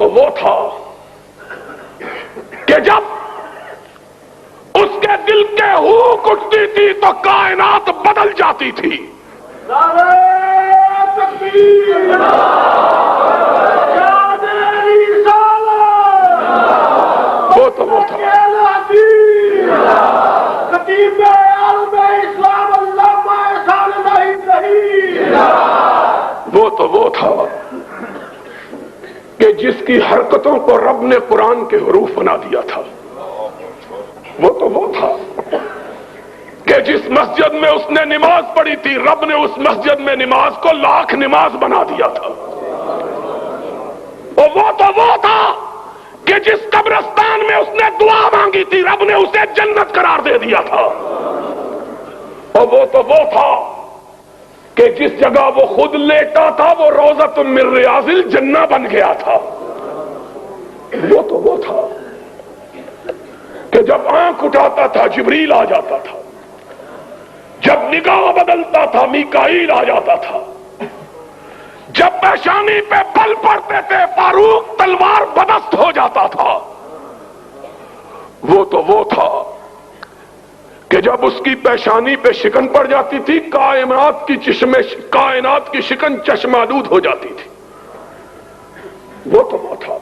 وہ تھا کہ جب اس کے دل کے ہوک اٹھتی تھی تو کائنات بدل جاتی تھی. نعرہ تکبیر، یاد رسالت، وہ تو وہ تھا. خطیب عالم اسلام علامہ احسان الہی ظہیر، وہ تو وہ تھا کہ جس کی حرکتوں کو رب نے قرآن کے حروف بنا دیا تھا. وہ تو وہ تھا کہ جس مسجد میں اس نے نماز پڑھی تھی رب نے اس مسجد میں نماز کو 1,00,000 نماز بنا دیا تھا. اور وہ تو وہ تھا کہ جس قبرستان میں اس نے دعا مانگی تھی رب نے اسے جنت قرار دے دیا تھا. اور وہ تو وہ تھا کہ جس جگہ وہ خود لیٹا تھا وہ روضۃ من ریاض الجنہ بن گیا تھا. وہ تو وہ تھا کہ جب آنکھ اٹھاتا تھا جبریل آ جاتا تھا، جب نگاہ بدلتا تھا میکائیل آ جاتا تھا، جب پیشانی پہ بل پڑتے تھے فاروق تلوار بدست ہو جاتا تھا. وہ تو وہ تھا کہ جب اس کی پیشانی پہ شکن پڑ جاتی تھی کائنات کی شکن چشمالود ہو جاتی تھی. وہ تو وہ تھا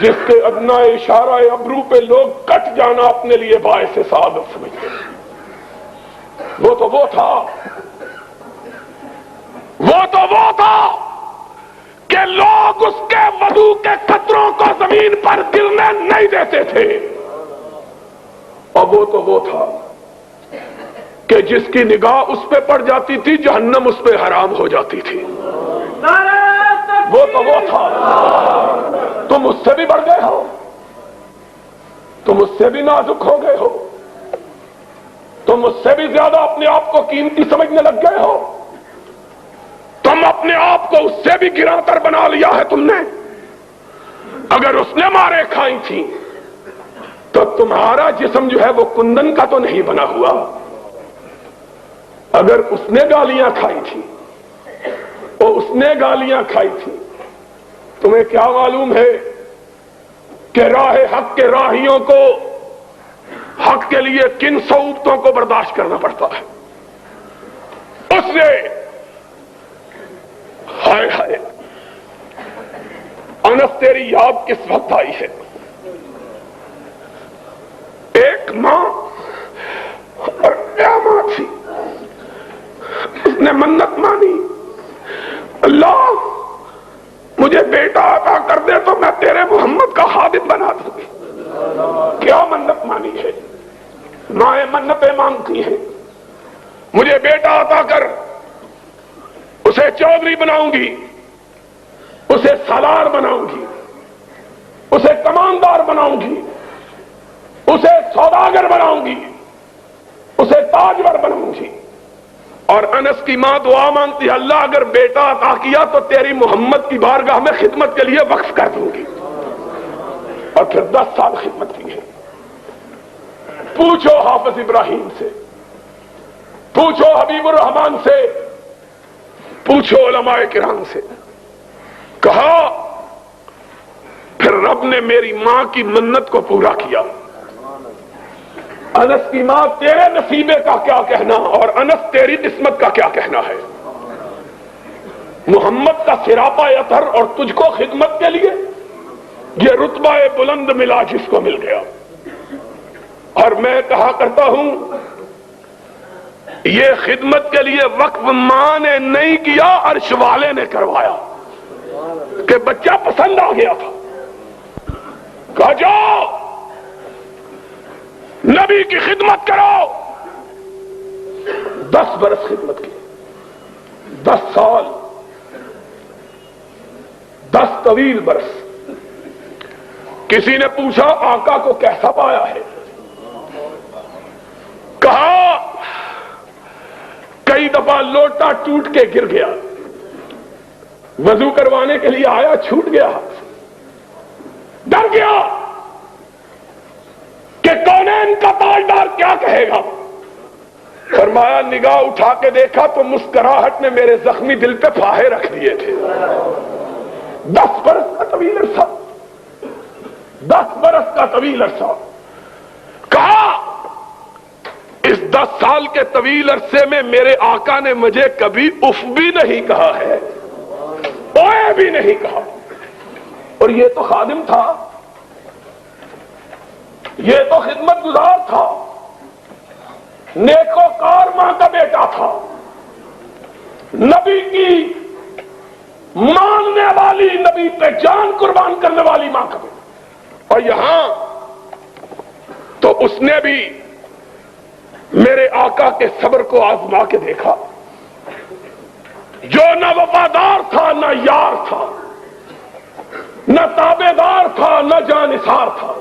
جس کے ادنا اشارہ ابرو پہ لوگ کٹ جانا اپنے لیے باعث سعادت سمجھتے. وہ تو وہ تھا کہ لوگ اس کے وضو کے قطروں کو زمین پر گرنے نہیں دیتے تھے. اور وہ تو وہ تھا کہ جس کی نگاہ اس پہ پڑ جاتی تھی جہنم اس پہ حرام ہو جاتی تھی. وہ تو وہ تھا. تم اس سے بھی بڑھ گئے ہو، تم اس سے بھی نازک ہو گئے ہو، تم اس سے بھی زیادہ اپنے آپ کو قیمتی سمجھنے لگ گئے ہو، تم اپنے آپ کو اس سے بھی گراں تر بنا لیا ہے تم نے. اگر اس نے مارے کھائی تھی تو تمہارا جسم جو ہے وہ کندن کا تو نہیں بنا ہوا. اگر اس نے گالیاں کھائی تھی تمہیں کیا معلوم ہے کہ راہ حق کے راہیوں کو حق کے لیے کن صعوبتوں کو برداشت کرنا پڑتا ہے. اس نے ہائے ہائے انس تیری یاد کس وقت آئی ہے. ایک ماں اور کیا ماں تھی، اس نے منت مانی اللہ مجھے بیٹا عطا کر دے تو میں تیرے محمد کا خادم بنا دوں گی. کیا منت مانی ہے. مائیں منتیں مانگتی ہیں مجھے بیٹا عطا کر، اسے چودھری بناؤں گی، اسے سالار بناؤں گی، اسے کماندار بناؤں گی، اسے سوداگر بناؤں گی، اسے تاجور بناؤں گی. اور انس کی ماں دعا مانگتی ہے اللہ اگر بیٹا عطا کیا تو تیری محمد کی بارگاہ میں خدمت کے لیے وقف کر دوں گی. اور پھر 10 سال خدمت کی ہے. پوچھو حافظ ابراہیم سے، پوچھو حبیب الرحمان سے، پوچھو علماء کرام سے. کہا پھر رب نے میری ماں کی منت کو پورا کیا. انس کی ماں تیرے نصیبے کا کیا کہنا اور انس تیری قسمت کا کیا کہنا ہے. محمد کا سراپا اطہر اور تجھ کو خدمت کے لیے یہ رتبہ بلند ملا جس کو مل گیا. اور میں کہا کرتا ہوں یہ خدمت کے لیے وقف ماں نے نہیں کیا عرش والے نے کروایا کہ بچہ پسند آ گیا تھا. کہا جاؤ نبی کی خدمت کرو. 10 برس خدمت کی، 10 سال، 10 طویل برس. کسی نے پوچھا آقا کو کیسا پایا ہے. کہا کئی دفعہ لوٹا ٹوٹ کے گر گیا، وضو کروانے کے لیے آیا چھوٹ گیا، ڈر گیا کہ کونین کا تاجدار کیا کہے گا. فرمایا نگاہ اٹھا کے دیکھا تو مسکراہٹ نے میرے زخمی دل پہ پھاہے رکھ دیے تھے. 10 برس کا طویل عرصہ، 10 برس کا طویل عرصہ کہا، اس 10 سال کے طویل عرصے میں میرے آقا نے مجھے کبھی اف بھی نہیں کہا ہے، اوئے بھی نہیں کہا. اور یہ تو خادم تھا، یہ تو خدمت گزار تھا، نیکوکار ماں کا بیٹا تھا، نبی کی ماننے والی، نبی پہ جان قربان کرنے والی ماں کا بیٹا. اور یہاں تو اس نے بھی میرے آقا کے صبر کو آزما کے دیکھا، جو نہ وفادار تھا، نہ یار تھا، نہ تابع دار تھا، نہ جانثار تھا،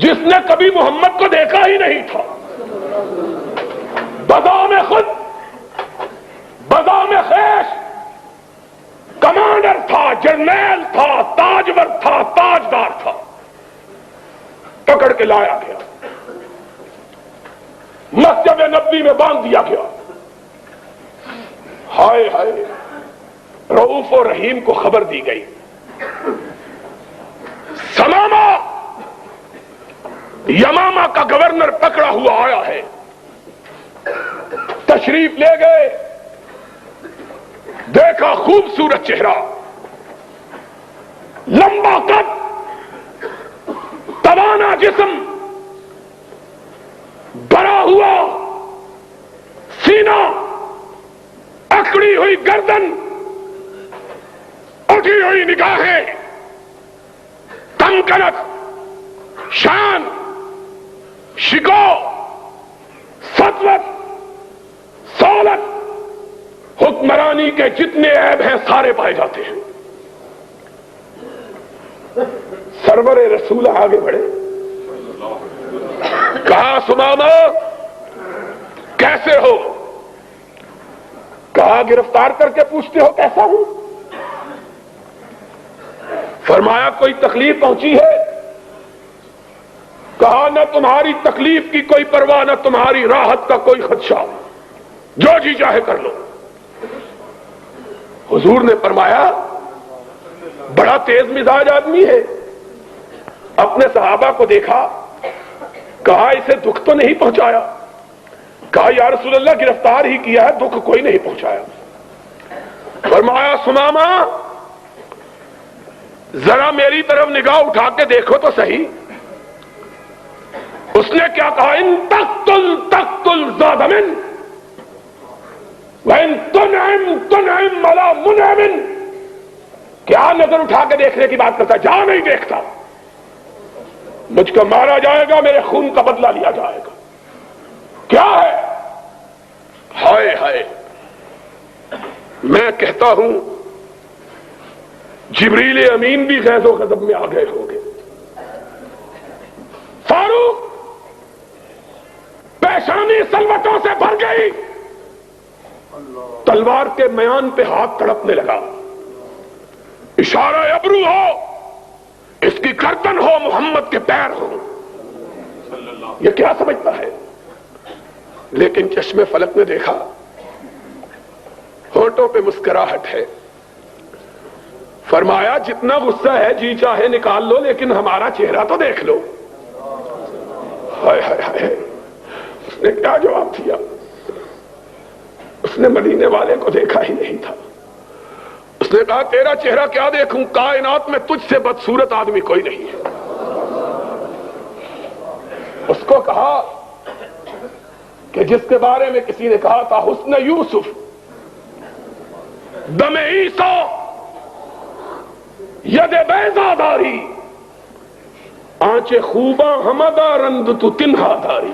جس نے کبھی محمد کو دیکھا ہی نہیں تھا، بذام خود، بذام خیش کمانڈر تھا، جرنیل تھا، تاجور تھا، تاجدار تھا، پکڑ کے لایا گیا، مسجد نبوی میں باندھ دیا گیا. ہائے ہائے، رؤوف و رحیم کو خبر دی گئی، سمامہ یمامہ کا گورنر پکڑا ہوا آیا ہے. تشریف لے گئے، دیکھا خوبصورت چہرہ، لمبا قد، توانا جسم، بڑا ہوا سینہ، اکڑی ہوئی گردن، اٹھی ہوئی نگاہیں، تمکنت، شان، شکو، سطوت، سولت، حکمرانی کے جتنے عیب ہیں سارے پائے جاتے ہیں. سرور رسول آگے بڑھے، کہا سمامہ کیسے ہو؟ کہا گرفتار کر کے پوچھتے ہو کیسا ہوں؟ فرمایا کوئی تکلیف پہنچی ہے؟ کہا نہ تمہاری تکلیف کی کوئی پرواہ، نہ تمہاری راحت کا کوئی خدشہ، جو جی چاہے کر لو. حضور نے فرمایا بڑا تیز مزاج آدمی ہے. اپنے صحابہ کو دیکھا، کہا اسے دکھ تو نہیں پہنچایا؟ کہا یا رسول اللہ گرفتار ہی کیا ہے، دکھ کوئی نہیں پہنچایا. فرمایا سمامہ ذرا میری طرف نگاہ اٹھا کے دیکھو تو صحیح. اس نے کیا کہا؟ ان تقتل تقتل ذا دم وان تنعم تنعم علی منعم. کیا نظر اٹھا کے دیکھنے کی بات کرتا؟ جا نہیں دیکھتا، مجھ کو مارا جائے گا، میرے خون کا بدلہ لیا جائے گا. کیا ہے؟ ہائے ہائے، میں کہتا ہوں جبریل امین بھی غیظ و غضب میں آ گئے ہوں گے. فاروق پیشانی سلوٹوں سے بھر گئی، تلوار کے میان پہ ہاتھ تڑپنے لگا. اشارہ ابرو ہو، اس کی گردن ہو، محمد کے پیر ہو. یہ کیا سمجھتا ہے؟ لیکن چشم فلک نے دیکھا، ہونٹوں پہ مسکراہٹ ہے. فرمایا جتنا غصہ ہے جی چاہے نکال لو، لیکن ہمارا چہرہ تو دیکھ لو. ہائے ہائے ہائے، اس نے کیا جواب دیا؟ اس نے مدینے والے کو دیکھا ہی نہیں تھا. اس نے کہا تیرا چہرہ کیا دیکھوں، کائنات میں تجھ سے بدصورت آدمی کوئی نہیں ہے. اس کو کہا کہ جس کے بارے میں کسی نے کہا تھا حسن یوسف دم عیسیٰ ید بیضا داری، آنچ خوباں ہمدا رند تو تنہا داری.